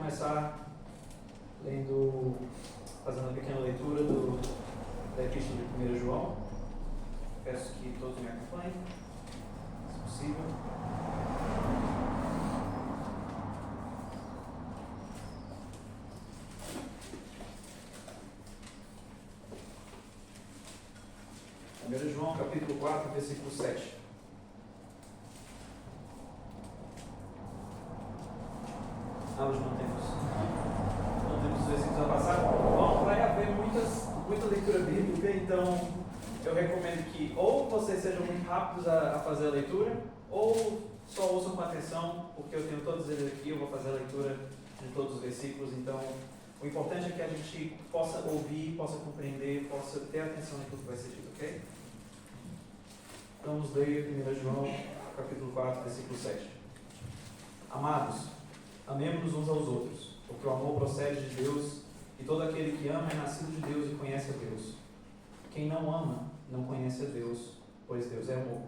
começar fazendo uma pequena leitura da Epístola de 1 João. Peço que todos me acompanhem, se possível. João, capítulo 4, versículo 7. Hoje não temos os versículos a passar. Bom, vai haver muita leitura bíblica, então eu recomendo que ou vocês sejam muito rápidos a fazer a leitura, ou só ouçam com atenção, porque eu tenho todos eles aqui, eu vou fazer a leitura de todos os versículos, então o importante é que a gente possa ouvir, possa compreender, possa ter atenção em tudo que vai ser dito, ok? Então vamos ler 1 João, capítulo 4, versículo 7. Amados, amemo-nos uns aos outros, porque o amor procede de Deus, e todo aquele que ama é nascido de Deus e conhece a Deus. Quem não ama, não conhece a Deus, pois Deus é amor.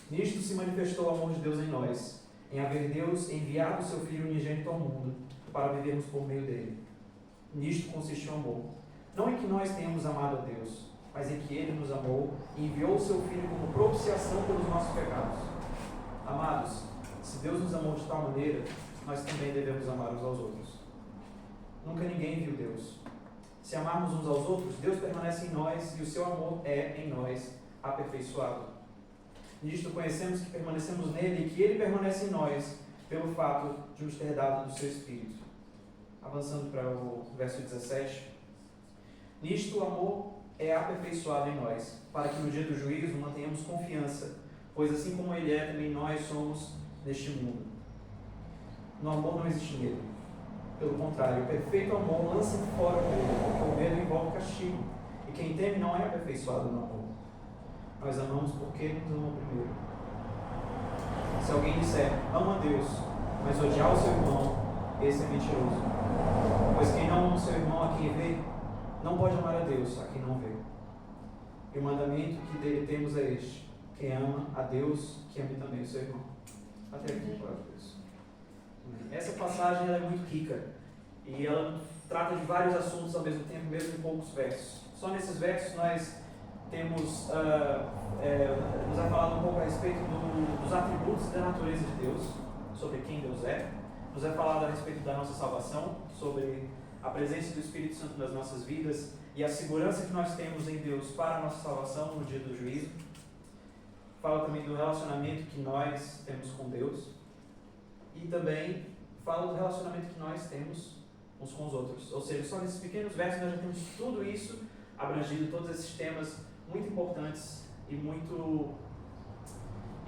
Nisto se manifestou o amor de Deus em nós, em haver Deus enviado o seu Filho unigênito ao mundo, para vivermos por meio dele. Nisto consiste o amor. Não em que nós tenhamos amado a Deus, mas em que Ele nos amou e enviou o seu Filho como propiciação pelos nossos pecados. Amados, se Deus nos amou de tal maneira, nós também devemos amar uns aos outros. Nunca ninguém viu Deus. Se amarmos uns aos outros, Deus permanece em nós e o seu amor é em nós aperfeiçoado. Nisto conhecemos que permanecemos nele e que ele permanece em nós, pelo fato de nos ter dado do seu Espírito. Avançando para o verso 17. Nisto o amor é aperfeiçoado em nós, para que no dia do juízo mantenhamos confiança, pois assim como ele é, também nós somos neste mundo. No amor não existe medo. Pelo contrário, o perfeito amor lança fora o medo, porque o medo envolve castigo, e quem teme não é aperfeiçoado no amor. Nós amamos porque ele nos amou primeiro. Se alguém disser, ama a Deus, mas odiar o seu irmão, esse é mentiroso. Pois quem não ama o seu irmão a quem vê, não pode amar a Deus a quem não vê. E o mandamento que dele temos é este: quem ama a Deus, que ame também o seu irmão. Até aqui, por Deus. Essa passagem ela é muito rica e ela trata de vários assuntos ao mesmo tempo, mesmo em poucos versos. Só nesses versos nós temos nos é falado um pouco a respeito dos atributos da natureza de Deus, sobre quem Deus é. Nos é falado a respeito da nossa salvação, sobre a presença do Espírito Santo nas nossas vidas e a segurança que nós temos em Deus para a nossa salvação no dia do juízo. Fala também do relacionamento que nós temos com Deus e também fala do relacionamento que nós temos uns com os outros. Ou seja, só nesses pequenos versos nós já temos tudo isso abrangido, todos esses temas muito importantes e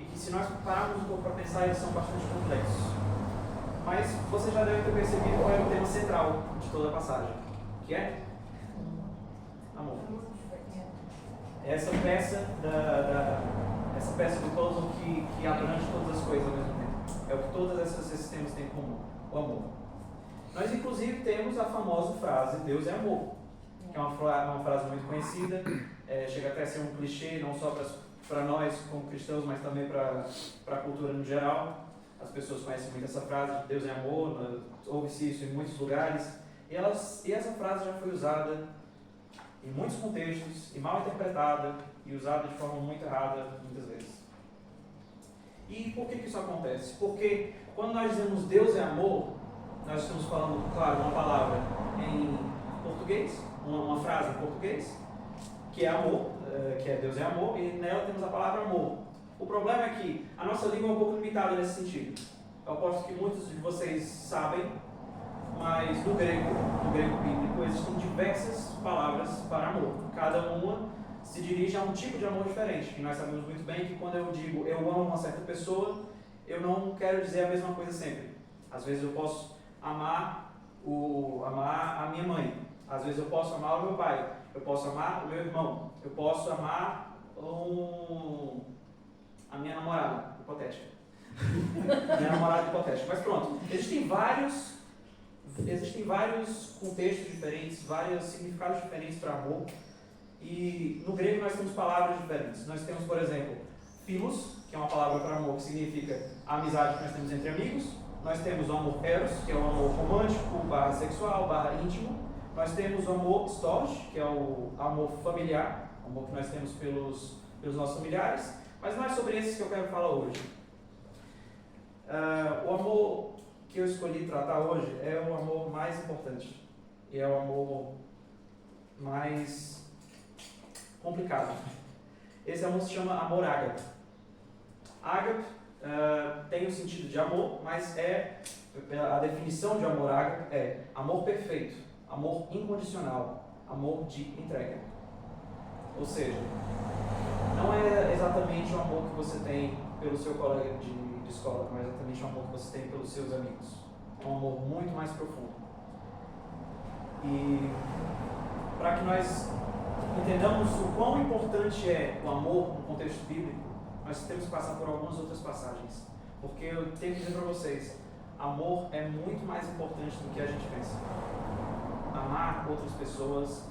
que, se nós pararmos um pouco para pensar, eles são bastante complexos. Mas você já deve ter percebido qual é o tema central de toda a passagem, que é amor. Essa peça do puzzle que abrange todas as coisas ao mesmo tempo. É o que todos esses temas têm em comum, o amor. Nós, inclusive, temos a famosa frase, Deus é amor, que é uma frase muito conhecida, chega até a ser um clichê, não só para nós como cristãos, mas também para a cultura no geral. As pessoas conhecem muito essa frase, Deus é amor, ouve-se isso em muitos lugares, e essa frase já foi usada em muitos contextos, e mal interpretada, e usada de forma muito errada, muitas vezes. E por que isso acontece? Porque quando nós dizemos Deus é amor, nós estamos falando, claro, uma palavra em português, uma frase em português, que é amor, que é Deus é amor, e nela temos a palavra amor. O problema é que a nossa língua é um pouco limitada nesse sentido. Eu aposto que muitos de vocês sabem, mas no grego bíblico, existem diversas palavras para amor. Cada uma se dirige a um tipo de amor diferente. E nós sabemos muito bem que quando eu digo eu amo uma certa pessoa, eu não quero dizer a mesma coisa sempre. Às vezes eu posso amar a minha mãe. Às vezes eu posso amar o meu pai. Eu posso amar o meu irmão. Eu posso amar a minha namorada hipotética. Minha namorada hipotética. Mas pronto, existem vários contextos diferentes, vários significados diferentes para amor. E no grego nós temos palavras diferentes. Nós temos, por exemplo, philos, que é uma palavra para amor que significa a amizade que nós temos entre amigos. nós temos o amor eros, que é o amor romântico, /sexual, /íntimo. Nós temos o amor storge, que é o amor familiar, o amor que nós temos pelos nossos familiares. Mas não é sobre esses que eu quero falar hoje. O amor que eu escolhi tratar hoje é o amor mais importante. E é o amor mais complicado. Esse amor se chama amor ágape. Ágape tem o sentido de amor, mas a definição de amor ágape é amor perfeito, amor incondicional, amor de entrega. Ou seja, não é exatamente o amor que você tem pelo seu colega de escola, não é exatamente o amor que você tem pelos seus amigos. É um amor muito mais profundo. E para que nós entendamos o quão importante é o amor no contexto bíblico, nós temos que passar por algumas outras passagens. Porque eu tenho que dizer para vocês, amor é muito mais importante do que a gente pensa. Amar outras pessoas,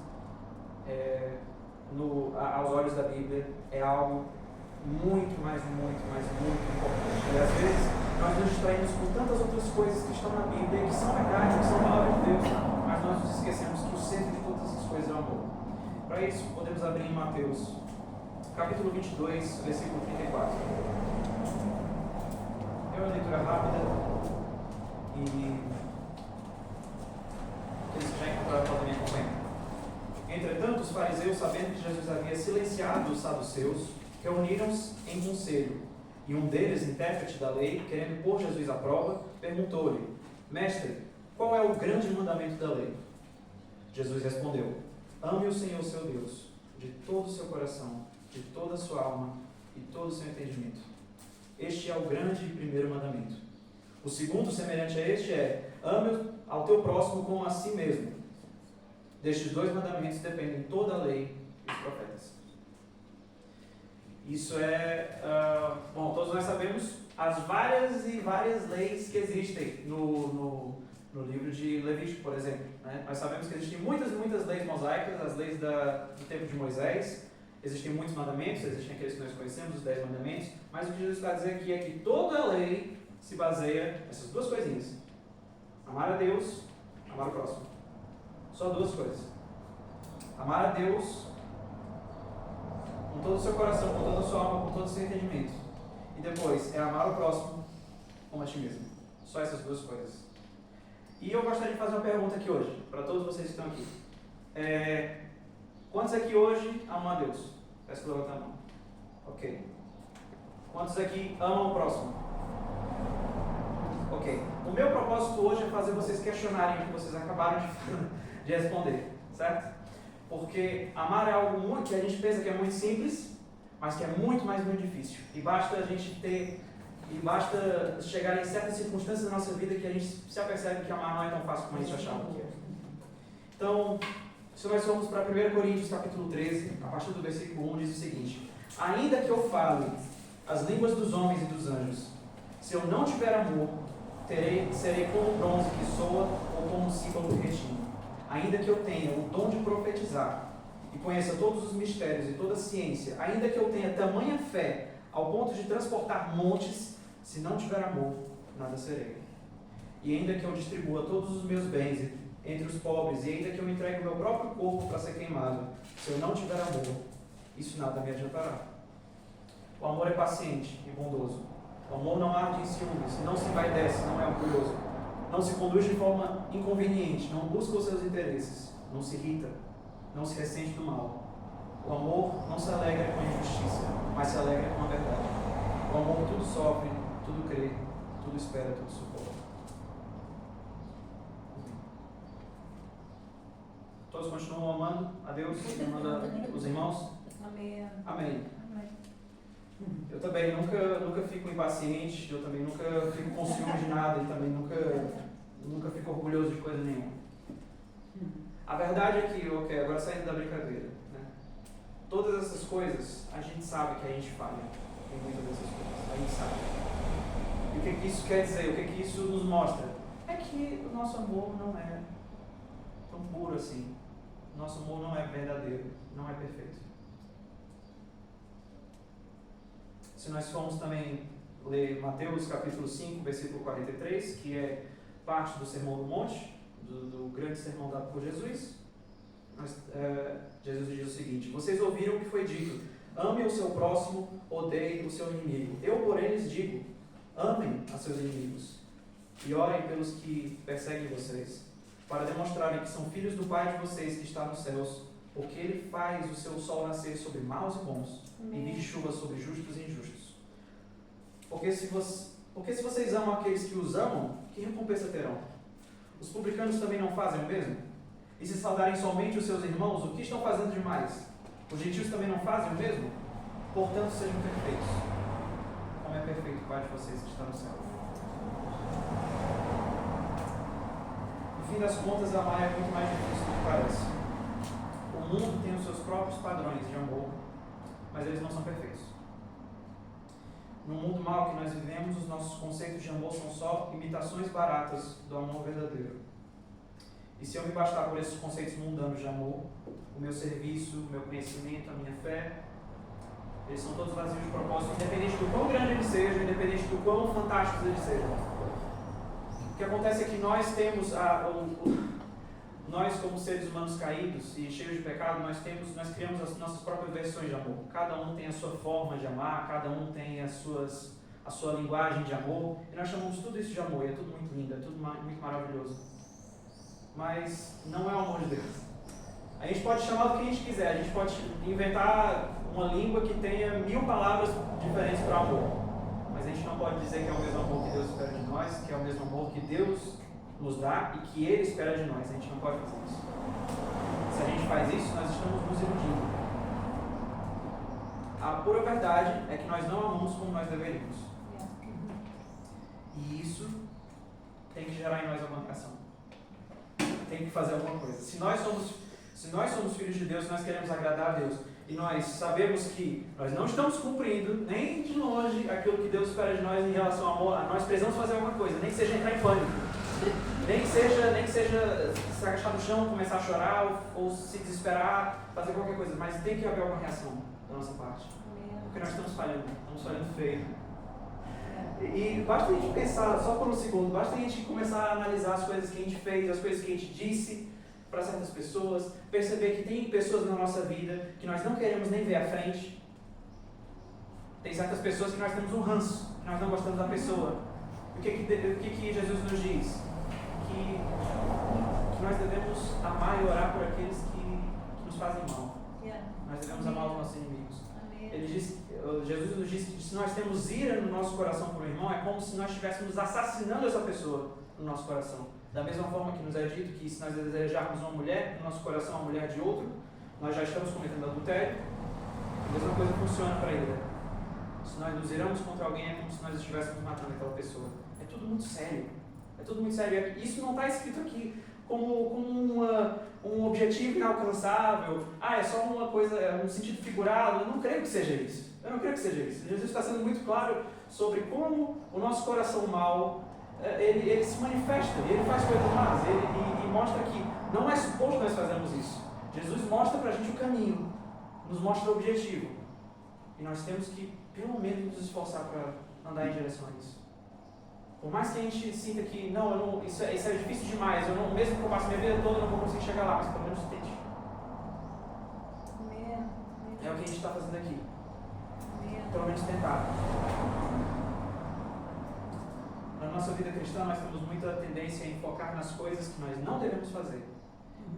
aos olhos da Bíblia, é algo muito importante. E às vezes nós nos distraímos com tantas outras coisas que estão na Bíblia, que são verdade, que são palavra de Deus, mas nós nos esquecemos que o centro de todas essas coisas é o amor. Para isso, podemos abrir em Mateus, capítulo 22, versículo 34. É uma leitura rápida e aqueles que já encontraram podem me acompanhar. Entretanto, os fariseus, sabendo que Jesus havia silenciado os saduceus, reuniram-se em conselho. E um deles, intérprete da lei, querendo pôr Jesus à prova, perguntou-lhe: Mestre, qual é o grande mandamento da lei? Jesus respondeu: Ame o Senhor seu Deus, de todo o seu coração, de toda a sua alma e todo o seu entendimento. Este é o grande e primeiro mandamento. O segundo, semelhante a este, é: ame ao teu próximo como a si mesmo. Destes dois mandamentos dependem toda a lei e os profetas. Isso bom, todos nós sabemos as várias e várias leis que existem no livro de Levítico, por exemplo. Né? Nós sabemos que existem muitas leis mosaicas, as leis do tempo de Moisés. Existem muitos mandamentos, existem aqueles que nós conhecemos, os 10 mandamentos. Mas o que Jesus está dizendo aqui é que toda a lei se baseia nessas duas coisinhas: amar a Deus, amar o próximo. Só duas coisas. Amar a Deus com todo o seu coração, com toda a sua alma, com todo o seu entendimento. E depois é amar o próximo como a ti mesmo. Só essas duas coisas. E eu gostaria de fazer uma pergunta aqui hoje, para todos vocês que estão aqui. Quantos aqui hoje amam a Deus? Peço para levantar a mão. Ok. Quantos aqui amam o próximo? Ok. O meu propósito hoje é fazer vocês questionarem o que vocês acabaram de responder, certo? Porque amar é algo muito que a gente pensa que é muito simples, mas que é muito difícil. E basta chegar em certas circunstâncias da nossa vida que a gente se apercebe que amar não é tão fácil como a gente achava que é. Então, se nós formos para 1 Coríntios capítulo 13, a partir do versículo 1, diz o seguinte: ainda que eu fale as línguas dos homens e dos anjos, se eu não tiver amor, serei como bronze que soa ou como um símbolo que retina. Ainda que eu tenha o dom de profetizar e conheça todos os mistérios e toda a ciência, ainda que eu tenha tamanha fé ao ponto de transportar montes, se não tiver amor, nada serei. E ainda que eu distribua todos os meus bens entre os pobres, e ainda que eu entregue o meu próprio corpo para ser queimado, se eu não tiver amor, isso nada me adiantará. O amor é paciente e bondoso. O amor não arde em ciúmes, não se envaidece, não é orgulhoso, não se conduz de forma inconveniente, não busca os seus interesses, não se irrita, não se ressente do mal. O amor não se alegra com a injustiça, mas se alegra com a verdade. O amor tudo sofre, tudo crê, tudo espera, tudo suporta. Todos continuam amando a Deus, amando os irmãos? Amém. Amém. Eu também nunca fico impaciente, eu também nunca fico com ciúme de nada e também nunca fico orgulhoso de coisa nenhuma. A verdade é que, ok, agora saindo da brincadeira, né? Todas essas coisas, a gente sabe que a gente falha em muitas dessas coisas, a gente sabe. E o que isso quer dizer? O que isso nos mostra? É que o nosso amor não é tão puro assim. O nosso amor não é verdadeiro, não é perfeito. Se nós formos também ler Mateus capítulo 5, versículo 43, que é parte do Sermão do Monte, do grande sermão dado por Jesus. Mas, Jesus diz o seguinte: vocês ouviram o que foi dito, ame o seu próximo, odeie o seu inimigo. Eu, porém, lhes digo, amem a seus inimigos e orem pelos que perseguem vocês, para demonstrarem que são filhos do Pai de vocês que está nos céus, porque Ele faz o seu sol nascer sobre maus e bons, e vir chuva sobre justos e injustos. Porque se vocês amam aqueles que os amam, que recompensa terão? Os publicanos também não fazem o mesmo? E se saudarem somente os seus irmãos, o que estão fazendo demais? Os gentios também não fazem o mesmo? Portanto, sejam perfeitos, como é perfeito o Pai de vocês que está no céu. No fim das contas, amar é muito mais difícil do que parece. O mundo tem os seus próprios padrões de amor, mas eles não são perfeitos. No mundo mau que nós vivemos, os nossos conceitos de amor são só imitações baratas do amor verdadeiro. E se eu me bastar por esses conceitos mundanos de amor, o meu serviço, o meu conhecimento, a minha fé, eles são todos vazios de propósito, independente do quão grande eles sejam, independente do quão fantásticos eles sejam. O que acontece é que nós temos, nós como seres humanos caídos e cheios de pecado, nós criamos as nossas próprias versões de amor. Cada um tem a sua forma de amar, cada um tem a sua linguagem de amor, e nós chamamos tudo isso de amor, e é tudo muito lindo, é tudo muito maravilhoso. Mas não é o amor de Deus. A gente pode chamar do que a gente quiser, a gente pode inventar uma língua que tenha 1000 palavras diferentes para amor, mas a gente não pode dizer que é o mesmo amor que Deus espera de nós, que é o mesmo amor que Deus nos dá e que Ele espera de nós. A gente não pode fazer isso. Se a gente faz isso, nós estamos nos iludindo. A pura verdade é que nós não amamos como nós deveríamos. E isso tem que gerar em nós alguma ação. Tem que fazer alguma coisa. Se nós somos filhos de Deus, nós queremos agradar a Deus, e nós sabemos que nós não estamos cumprindo nem de longe aquilo que Deus espera de nós em relação ao amor, nós precisamos fazer alguma coisa, nem que seja entrar em pânico, nem que seja se agachar no chão, começar a chorar ou se desesperar, fazer qualquer coisa, mas tem que haver alguma reação da nossa parte, porque nós estamos falhando feio. E basta a gente pensar, só por um segundo, basta a gente começar a analisar as coisas que a gente fez, as coisas que a gente disse para certas pessoas, perceber que tem pessoas na nossa vida que nós não queremos nem ver à frente. Tem certas pessoas que nós temos um ranço, que nós não gostamos da pessoa. O que Jesus nos diz? Que nós devemos amar e orar por aqueles que nos fazem mal. Nós devemos amar os nossos inimigos. Jesus nos diz que se nós temos ira no nosso coração por um irmão, é como se nós estivéssemos assassinando essa pessoa no nosso coração. Da mesma forma que nos é dito que se nós desejarmos uma mulher, no nosso coração uma mulher de outro, nós já estamos cometendo adultério. A mesma coisa funciona para ele. Se nós nos iramos contra alguém, é como se nós estivéssemos matando aquela pessoa. É tudo muito sério. É tudo muito sério. Isso não está escrito aqui como um objetivo inalcançável. É só uma coisa, um sentido figurado. Eu não creio que seja isso. Jesus está sendo muito claro sobre como o nosso coração mau ele se manifesta, ele faz coisas más, e mostra que não é suposto nós fazermos isso. Jesus mostra para a gente o caminho, nos mostra o objetivo, e nós temos que pelo menos nos esforçar para andar em direção a isso. Por mais que a gente sinta que isso é difícil demais, mesmo que eu passe minha vida toda, eu não vou conseguir chegar lá, mas pelo menos tente. É o que a gente está fazendo aqui. Pelo menos tentar. Na nossa vida cristã, nós temos muita tendência em focar nas coisas que nós não devemos fazer.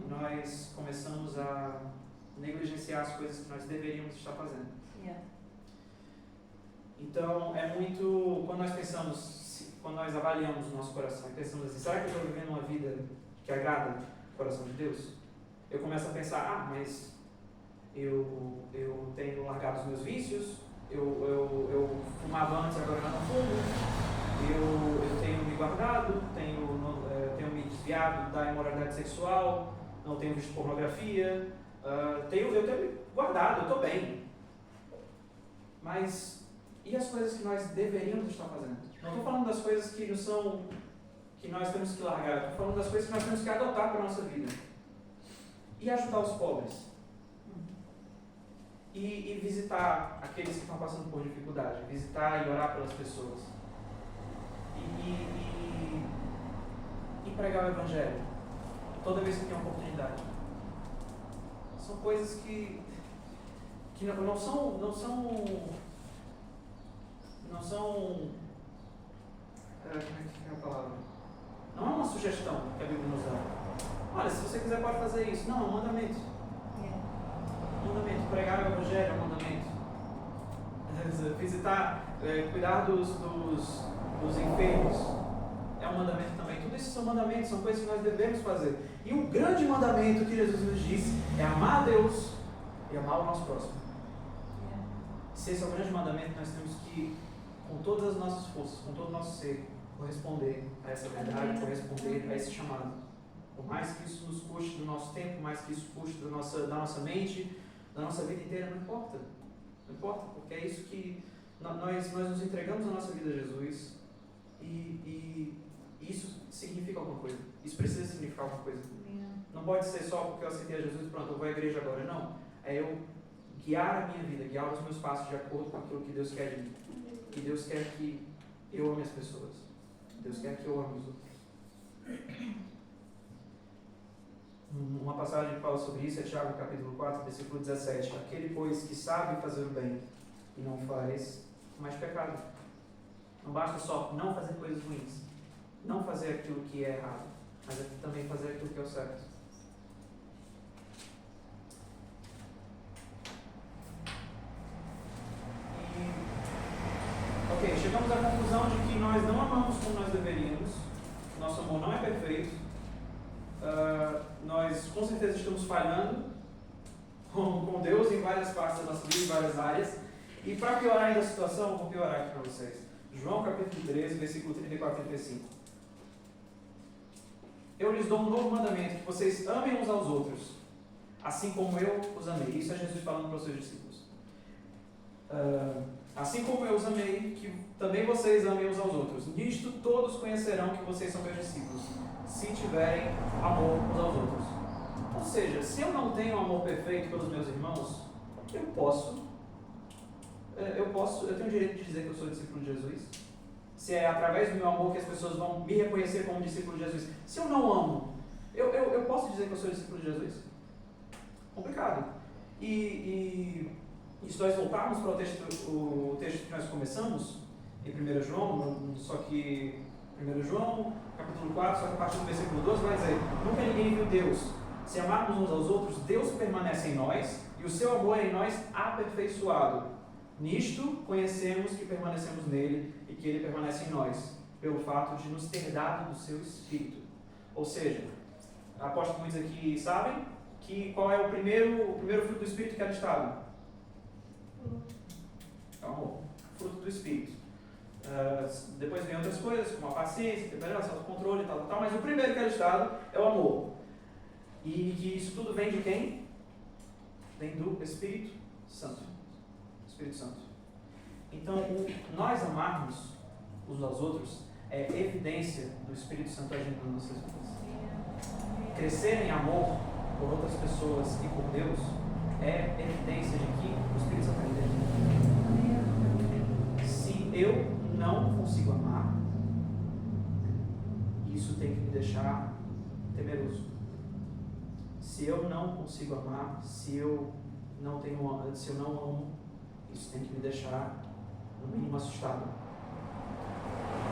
E nós começamos a negligenciar as coisas que nós deveríamos estar fazendo. Então, é muito... Quando nós avaliamos o nosso coração e pensamos assim, será que eu estou vivendo uma vida que agrada o coração de Deus? Eu começo a pensar, mas eu tenho largado os meus vícios, eu fumava antes, agora já não fumo. Eu tenho me guardado, tenho me desviado da imoralidade sexual, não tenho visto pornografia, eu tenho me guardado, eu estou bem. Mas e as coisas que nós deveríamos estar fazendo? Não estou falando das coisas que nós temos que largar, estou falando das coisas que nós temos que adotar para a nossa vida. E ajudar os pobres. e visitar aqueles que estão passando por dificuldade, visitar e orar pelas pessoas. E pregar o Evangelho toda vez que tem oportunidade. São coisas que não são como é que é a palavra? Não é uma sugestão que a Bíblia nos dá. Olha, se você quiser pode fazer isso. Não, é um mandamento. Mandamento. Pregar o Evangelho é um mandamento. Visitar, cuidar dos enfermos é um mandamento também. Tudo isso são mandamentos, são coisas que nós devemos fazer. E o grande mandamento que Jesus nos disse é amar a Deus e amar o nosso próximo. Se esse é o grande mandamento, nós temos que, com todas as nossas forças, com todo o nosso ser, corresponder a essa verdade, corresponder a esse chamado. Por mais que isso nos custe do nosso tempo, por mais que isso custe da nossa mente, da nossa vida inteira, não importa. Não importa, porque é isso que nós nos entregamos a nossa vida a Jesus e isso significa alguma coisa. Isso precisa significar alguma coisa. Não pode ser só porque eu aceitei a Jesus e pronto, eu vou à igreja agora. Não. É eu guiar a minha vida, guiar os meus passos de acordo com aquilo que Deus quer de mim. E Deus quer que eu ame as pessoas. Deus quer que eu ame os outros. Uma passagem que fala sobre isso é Tiago capítulo 4, versículo 17. Aquele, pois, que sabe fazer o bem e não faz, comete pecado. Não basta só não fazer coisas ruins, não fazer aquilo que é errado, mas também fazer aquilo que é o certo. Ok, chegamos à conclusão de que nós não amamos como nós deveríamos, nosso amor não é perfeito, nós com certeza estamos falhando com Deus em várias partes da nossa vida, em várias áreas, e para piorar ainda a situação, eu vou piorar aqui para vocês. João capítulo 13, versículo 34 e 35. Eu lhes dou um novo mandamento, que vocês amem uns aos outros, assim como eu os amei. Isso é Jesus falando para os seus discípulos. Assim como eu os amei, que também vocês amem uns aos outros. Nisto todos conhecerão que vocês são meus discípulos, se tiverem amor uns aos outros. Ou seja, se eu não tenho amor perfeito pelos meus irmãos, eu tenho o direito de dizer que eu sou discípulo de Jesus? Se é através do meu amor que as pessoas vão me reconhecer como discípulo de Jesus. Se eu não amo, eu posso dizer que eu sou discípulo de Jesus? Complicado. E se nós voltarmos para o texto que nós começamos, em 1 João, só que 1 João, capítulo 4, só que a partir do versículo 12 vai dizer: nunca ninguém viu Deus. Se amarmos uns aos outros, Deus permanece em nós e o seu amor é em nós aperfeiçoado. Nisto conhecemos que permanecemos nele e que ele permanece em nós, pelo fato de nos ter dado do seu Espírito. Ou seja, aposto que muitos aqui sabem que qual é o primeiro fruto do Espírito que é listado? É o amor, fruto do Espírito. Depois vem outras coisas, como a paciência, temperação, autocontrole e tal, mas o primeiro que é listado é o amor. E que isso tudo vem de quem? Vem do Espírito Santo. Espírito Santo. Então, nós amarmos uns aos outros é evidência do Espírito Santo agindo nas nossas vidas. Crescer em amor por outras pessoas e por Deus é evidência de que o Espírito Santo está dentro. Se eu não consigo amar, isso tem que me deixar temeroso. Se eu não consigo amar, se eu não amo, isso tem que me deixar, no mínimo, assustado.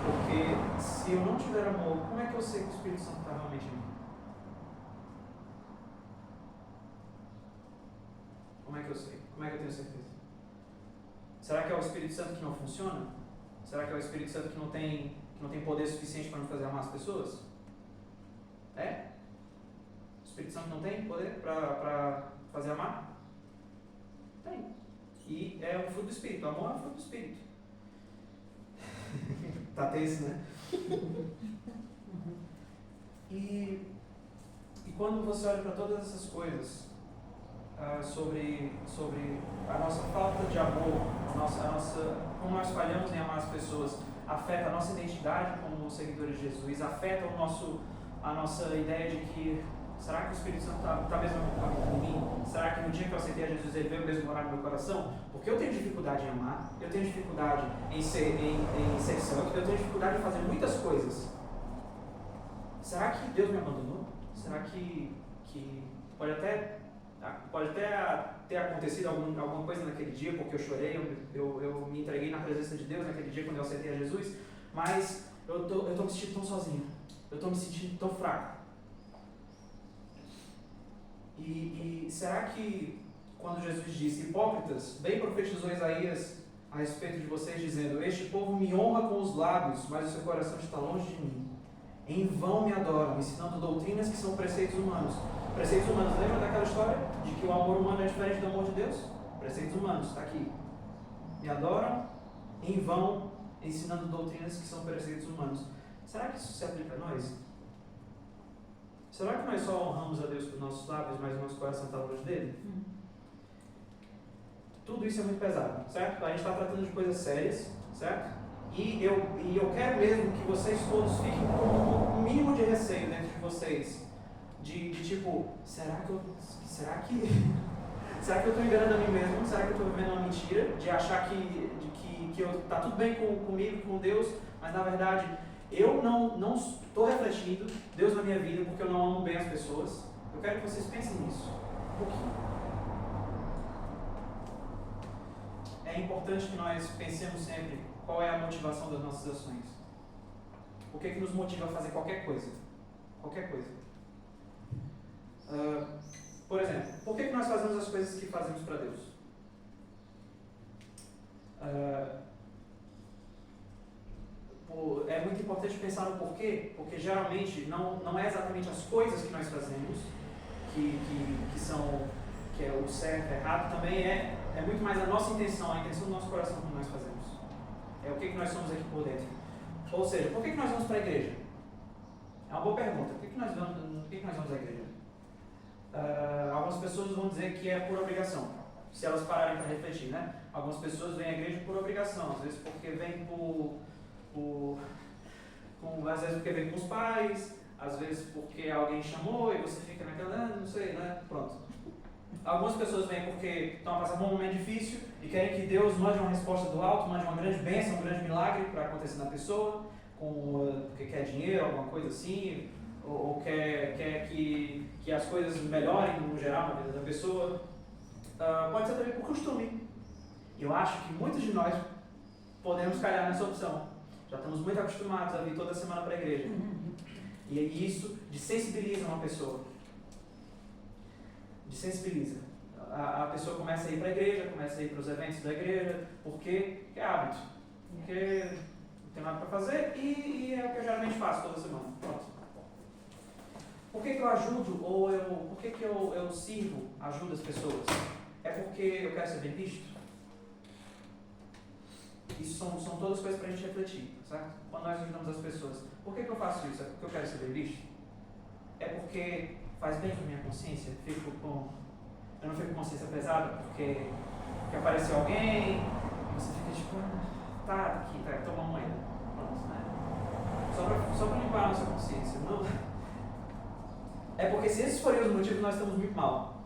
Porque se eu não tiver amor, como é que eu sei que o Espírito Santo está realmente em mim? Como é que eu sei? Como é que eu tenho certeza? Será que é o Espírito Santo que não funciona? Será que é o Espírito Santo que não tem poder suficiente para me fazer amar as pessoas? É? O Espírito Santo não tem poder para fazer amar? Tem. E é um fruto do Espírito. O amor é um fruto do Espírito. Tá tenso, né? E quando você olha para todas essas coisas, sobre a nossa falta de amor, como nós falhamos em amar as pessoas, afeta a nossa identidade como seguidores de Jesus, afeta a nossa ideia de que Será que o Espírito Santo está mesmo habitando em mim? Será que no dia que eu aceitei a Jesus ele veio mesmo morar no meu coração? Porque eu tenho dificuldade em amar, eu tenho dificuldade em ser santo, eu tenho dificuldade em fazer muitas coisas. Será que Deus me abandonou? Será que pode até ter acontecido alguma coisa naquele dia, porque eu chorei, eu me entreguei na presença de Deus naquele dia quando eu aceitei a Jesus, mas eu estou me sentindo tão sozinho, eu estou me sentindo tão fraco. E será que quando Jesus disse, hipócritas, bem profetizou Isaías a respeito de vocês, dizendo, este povo me honra com os lábios, mas o seu coração está longe de mim. Em vão me adoram, ensinando doutrinas que são preceitos humanos. Preceitos humanos, lembra daquela história de que o amor humano é diferente do amor de Deus? Preceitos humanos, está aqui. Me adoram em vão, ensinando doutrinas que são preceitos humanos. Será que isso se aplica a nós? Será que nós só honramos a Deus com nossos lábios, mas o nosso coração está longe dele? Tudo isso é muito pesado, certo? A gente está tratando de coisas sérias, certo? E eu quero mesmo que vocês todos fiquem com um mínimo de receio dentro de vocês. De tipo, será que eu estou enganando a mim mesmo? Será que eu estou vivendo uma mentira? De achar que está tudo bem comigo, com Deus, mas na verdade eu não estou refletindo Deus na minha vida porque eu não amo bem as pessoas. Eu quero que vocês pensem nisso um pouquinho. É importante que nós pensemos sempre qual é a motivação das nossas ações. O que nos motiva a fazer qualquer coisa? Qualquer coisa. Por exemplo, por que nós fazemos as coisas que fazemos para Deus? É muito importante pensar no porquê, porque geralmente não é exatamente as coisas que nós fazemos que é o certo, errado, também é muito mais a nossa intenção, a intenção do nosso coração que nós fazemos. É o que nós somos aqui por dentro. Ou seja, por que nós vamos para a igreja? É uma boa pergunta. Por que nós vamos à igreja? Algumas pessoas vão dizer que é por obrigação, se elas pararem para refletir, né? Algumas pessoas vêm à igreja por obrigação, às vezes porque vêm às vezes porque vem com os pais, às vezes porque alguém chamou e você fica naquela, não sei, né? Pronto. Algumas pessoas vêm porque estão passando por um momento difícil e querem que Deus mande uma resposta do alto, mande uma grande bênção, um grande milagre para acontecer na pessoa, porque quer dinheiro, alguma coisa assim, ou quer que as coisas melhorem no geral na vida da pessoa. Pode ser também por costume. Eu acho que muitos de nós podemos calhar nessa opção. Já estamos muito acostumados a vir toda semana para a igreja. E isso desensibiliza uma pessoa. Desensibiliza. A pessoa começa a ir para a igreja, começa a ir para os eventos da igreja, porque é hábito. Porque não tem nada para fazer e é o que eu geralmente faço toda semana. Pronto. Por que eu ajudo por que eu sirvo, ajudo as pessoas? É porque eu quero ser bem visto? Isso são todas coisas para a gente refletir, certo? Quando nós ajudamos as pessoas, por que eu faço isso? É porque eu quero ser bem visto? É porque faz bem para a minha consciência? Eu não fico com consciência pesada porque apareceu alguém e você fica tipo, tá aqui, toma uma moeda. Pronto, né? Só para limpar a nossa consciência. Não. É porque se esses forem os motivos, nós estamos muito mal.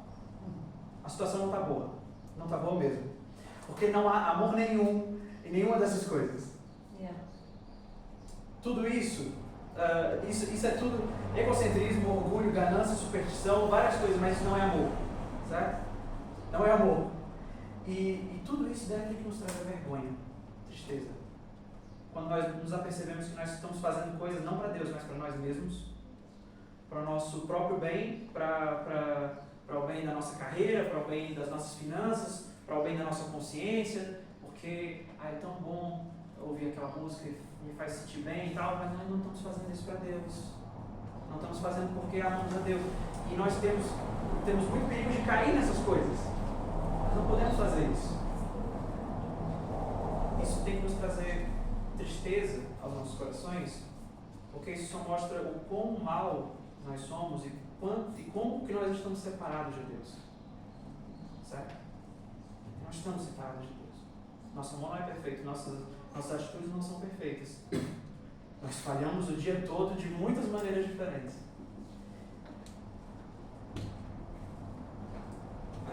A situação não está boa. Não está boa mesmo. Porque não há amor nenhum em nenhuma dessas coisas. Tudo isso é tudo egocentrismo, orgulho, ganância, superstição, várias coisas, mas isso não é amor. Certo? Não é amor. E tudo isso deve nos trazer vergonha, tristeza. Quando nós nos apercebemos que nós estamos fazendo coisas não para Deus, mas para nós mesmos, para o nosso próprio bem, para o bem da nossa carreira, para o bem das nossas finanças, para o bem da nossa consciência, porque é tão bom ouvir aquela música, me faz sentir bem e tal, mas nós não estamos fazendo isso para Deus. Não estamos fazendo porque amamos a Deus. E nós temos muito perigo de cair nessas coisas. Nós não podemos fazer isso. Isso tem que nos trazer tristeza aos nossos corações, porque isso só mostra o quão mal nós somos e como que nós estamos separados de Deus. Certo? Nós estamos separados de Deus. Nosso amor não é perfeito, nossas atitudes não são perfeitas. Nós falhamos o dia todo de muitas maneiras diferentes.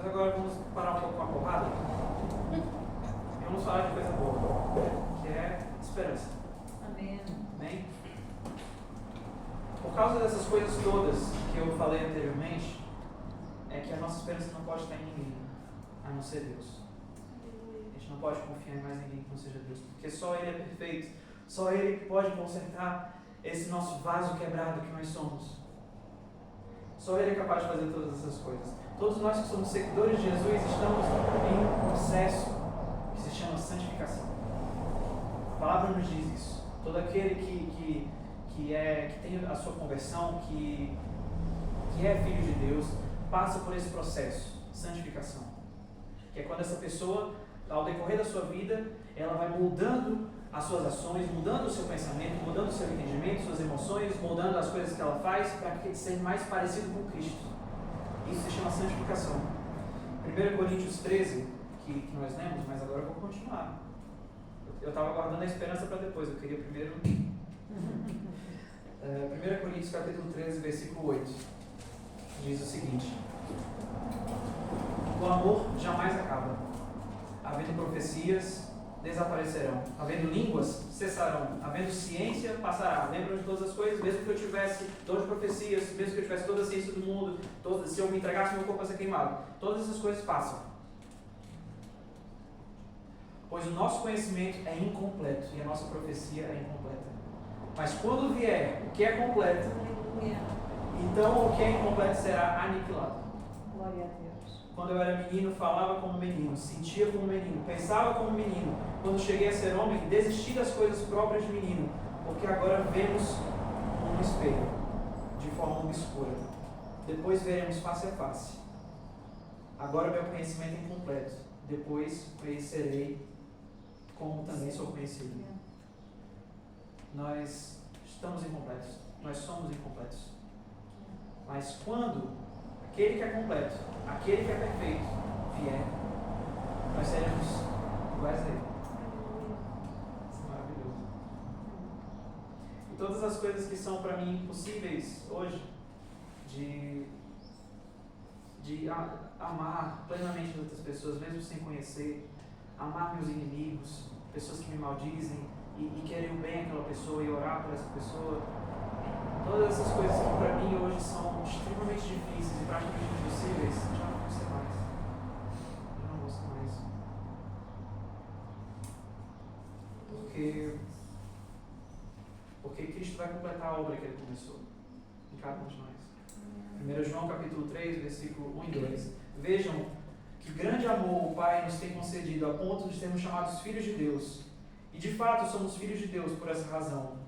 Mas agora vamos parar um pouco com a porrada e vamos falar de coisa boa, que é esperança. Amém. Amém? Por causa dessas coisas todas que eu falei anteriormente, é que a nossa esperança não pode estar em ninguém, a não ser Deus. A gente não pode confiar em mais ninguém que não seja Deus, porque só Ele é perfeito, só Ele que pode consertar esse nosso vaso quebrado que nós somos. Só Ele é capaz de fazer todas essas coisas. Todos nós que somos seguidores de Jesus estamos em um processo que se chama santificação. A palavra nos diz isso. Todo aquele que tem a sua conversão, que é filho de Deus, passa por esse processo, santificação. Que é quando essa pessoa, ao decorrer da sua vida, ela vai mudando as suas ações, mudando o seu pensamento, mudando o seu entendimento, suas emoções, mudando as coisas que ela faz para que seja mais parecido com Cristo. Isso se chama santificação. 1 Coríntios 13, que nós lemos, mas agora eu vou continuar. Eu estava guardando a esperança para depois, eu queria primeiro... 1 Coríntios capítulo 13, versículo 8, diz o seguinte: o amor jamais acaba. Havendo profecias, desaparecerão. Havendo línguas, cessarão. Havendo ciência, passará. Lembram de todas as coisas? Mesmo que eu tivesse 12 profecias, mesmo que eu tivesse toda a ciência do mundo, se eu me entregasse meu corpo a ser queimado, todas essas coisas passam. Pois o nosso conhecimento é incompleto e a nossa profecia é incompleta. Mas quando vier o que é completo, então o que é incompleto será aniquilado. Glória a Deus. Quando eu era menino, falava como menino, sentia como menino, pensava como menino. Quando cheguei a ser homem, desisti das coisas próprias de menino, porque agora vemos um espelho, de forma obscura. Depois veremos face a face. Agora meu conhecimento é incompleto. Depois conhecerei como também sou conhecido. Nós estamos incompletos. Nós somos incompletos. Mas quando aquele que é completo, aquele que é perfeito, vier, nós seremos iguais a Ele. Isso é maravilhoso. E todas as coisas que são para mim impossíveis hoje, de amar plenamente as outras pessoas, mesmo sem conhecer, amar meus inimigos, pessoas que me maldizem, e querer o bem àquela pessoa e orar por essa pessoa. Todas essas coisas que para mim hoje são extremamente difíceis e praticamente impossíveis, já não vou ser mais. Já não vou ser mais. Porque Cristo vai completar a obra que Ele começou em cada um de nós. 1 João capítulo 3, versículo 1 e 2. Vejam que grande amor o Pai nos tem concedido a ponto de sermos chamados filhos de Deus. E de fato somos filhos de Deus por essa razão.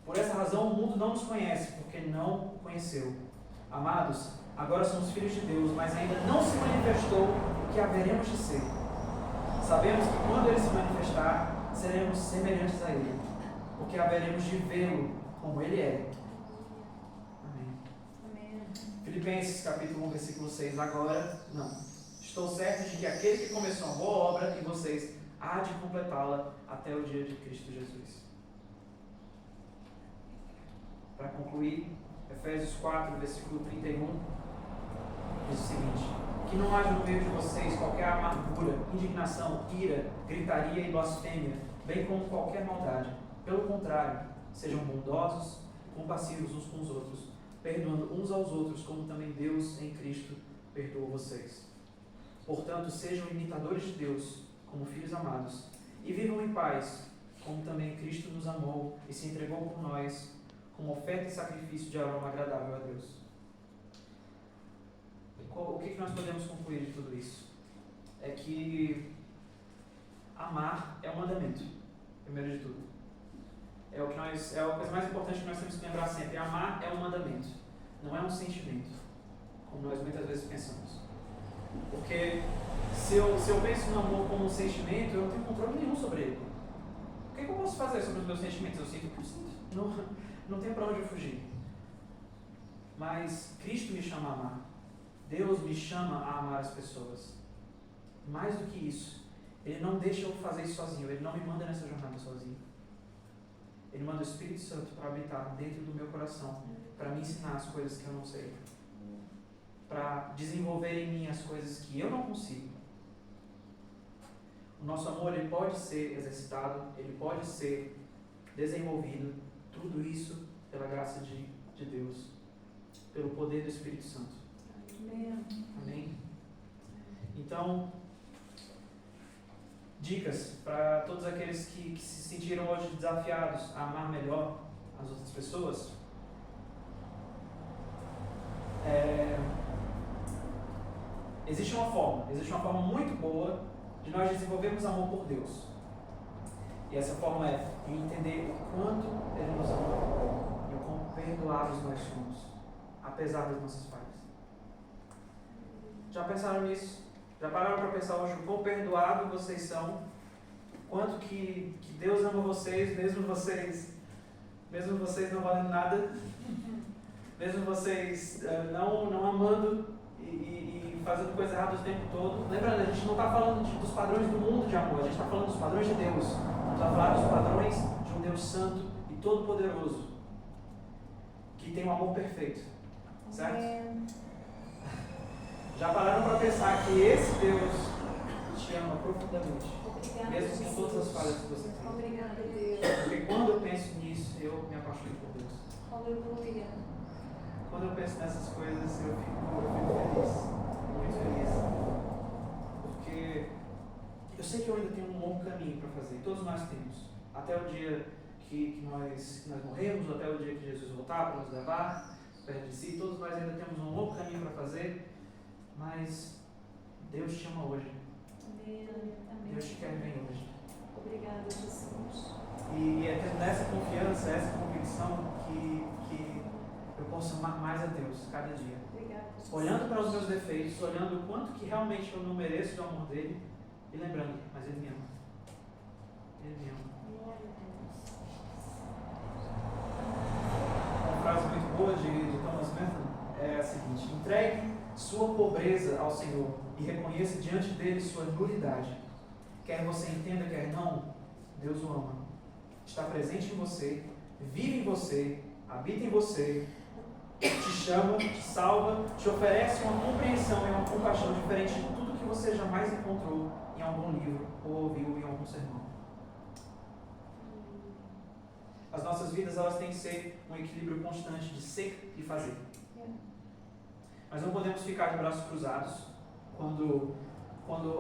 Por essa razão o mundo não nos conhece, porque não o conheceu. Amados, agora somos filhos de Deus, mas ainda não se manifestou o que haveremos de ser. Sabemos que quando Ele se manifestar, seremos semelhantes a Ele, porque haveremos de vê-lo como Ele é. Amém. Filipenses capítulo 1, versículo 6. Agora, não. Estou certo de que aquele que começou a boa obra em vocês há de completá-la até o dia de Cristo Jesus. Para concluir, Efésios 4, versículo 31, diz o seguinte: que não haja no meio de vocês qualquer amargura, indignação, ira, gritaria e blasfêmia, bem como qualquer maldade. Pelo contrário, sejam bondosos e compassivos uns com os outros, perdoando uns aos outros, como também Deus em Cristo perdoou vocês. Portanto, sejam imitadores de Deus, como filhos amados, e vivam em paz, como também Cristo nos amou e se entregou por nós, como oferta e sacrifício de aroma agradável a Deus. O que nós podemos concluir de tudo isso? É que amar é um mandamento, primeiro de tudo. É a coisa mais importante que nós temos que lembrar sempre. Amar é um mandamento, não é um sentimento, como nós muitas vezes pensamos. Porque se eu penso no amor como um sentimento, eu não tenho controle nenhum sobre ele. O que eu posso fazer sobre os meus sentimentos? Eu sinto o que eu sinto. Não tem para onde eu fugir. Mas Cristo me chama a amar. Deus me chama a amar as pessoas. Mais do que isso, Ele não deixa eu fazer isso sozinho. Ele não me manda nessa jornada sozinho. Ele manda o Espírito Santo para habitar dentro do meu coração, para me ensinar as coisas que eu não sei. para desenvolver em mim as coisas que eu não consigo. O nosso amor ele pode ser exercitado, ele pode ser desenvolvido, tudo isso pela graça de Deus, pelo poder do Espírito Santo. Amém. Amém? Então, dicas para todos aqueles que se sentiram hoje desafiados a amar melhor as outras pessoas. Existe uma forma muito boa de nós desenvolvermos amor por Deus. E essa forma é entender o quanto Ele nos ama e o quão perdoados nós somos, apesar das nossas falhas. Já pensaram nisso? Já pararam para pensar hoje o quão perdoados vocês são? Quanto que Deus ama vocês, mesmo vocês não valendo nada, mesmo vocês não amando e fazendo coisa errada o tempo todo. Lembrando, a gente não está falando dos padrões do mundo de amor, a gente está falando dos padrões de Deus. A gente vai falar dos padrões de um Deus santo e todo-poderoso, que tem um amor perfeito. Certo? Já pararam para pensar que esse Deus te ama profundamente, Obrigada, mesmo com todas as falhas que você tem? Obrigada, Deus. Porque quando eu penso nisso, eu me apaixono por Deus. Aleluia. Quando eu penso nessas coisas, eu fico feliz, muito feliz. Porque eu sei que eu ainda tenho um longo caminho para fazer, todos nós temos. Até o dia que nós morremos, até o dia que Jesus voltar para nos levar perto de si, todos nós ainda temos um longo caminho para fazer, mas Deus te ama hoje. Amém. Amém. Deus te quer bem hoje. Obrigada, Jesus. E é tendo essa confiança, essa convicção que eu posso amar mais a Deus cada dia. Obrigada, Jesus. Olhando para os meus defeitos, olhando o quanto que realmente eu não mereço do amor dele e lembrando, mas ele me ama. Ele me ama. Glória a Deus. Uma frase muito boa de Thomas Merton é a seguinte: entregue sua pobreza ao Senhor e reconheça diante dele sua nulidade. Quer você entenda, quer não, Deus o ama. Está presente em você, vive em você, habita em você, te chama, te salva, te oferece uma compreensão e uma compaixão diferente de tudo que você jamais encontrou em algum livro ou ouviu em algum sermão. As nossas vidas elas têm que ser um equilíbrio constante de ser e fazer. Mas não podemos ficar de braços cruzados quando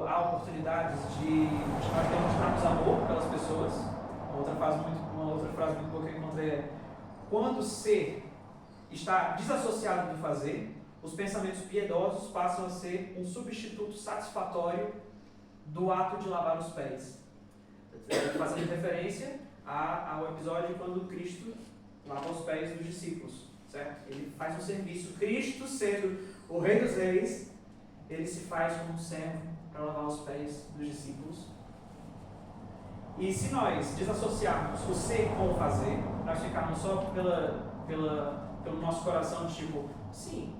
há oportunidades de nós demonstrarmos amor pelas pessoas. Uma outra frase muito boa que eu encontrei é: quando ser está desassociado do fazer, os pensamentos piedosos passam a ser um substituto satisfatório do ato de lavar os pés. Fazendo referência ao episódio quando Cristo lava os pés dos discípulos, certo? Ele faz um serviço. Cristo, sendo o Rei dos Reis, ele se faz como um servo para lavar os pés dos discípulos. E se nós desassociarmos o ser com o fazer, nós ficarmos só pelo nosso coração, tipo, sim,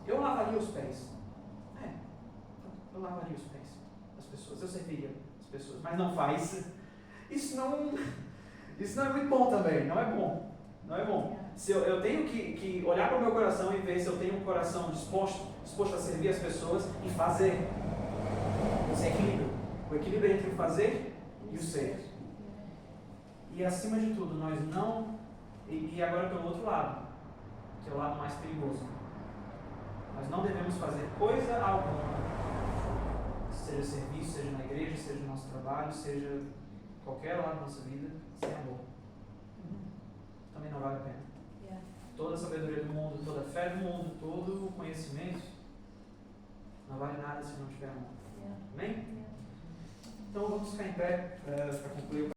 eu lavaria os pés. Eu lavaria os pés das pessoas, eu serviria as pessoas, mas não faz. Isso não é muito bom também, não é bom. Não é bom. Se eu tenho que olhar para o meu coração e ver se eu tenho um coração disposto a servir as pessoas e fazer. Esse equilíbrio. O equilíbrio entre o fazer e o ser. E acima de tudo, nós não... E agora pelo outro lado, que é o lado mais perigoso. Nós não devemos fazer coisa alguma, seja serviço, seja na igreja, seja no nosso trabalho, seja qualquer lado da nossa vida, sem amor. Também não vale a pena. Toda a sabedoria do mundo, toda a fé do mundo, todo o conhecimento não vale nada se não tiver amor. Amém? Então vamos ficar em pé para concluir o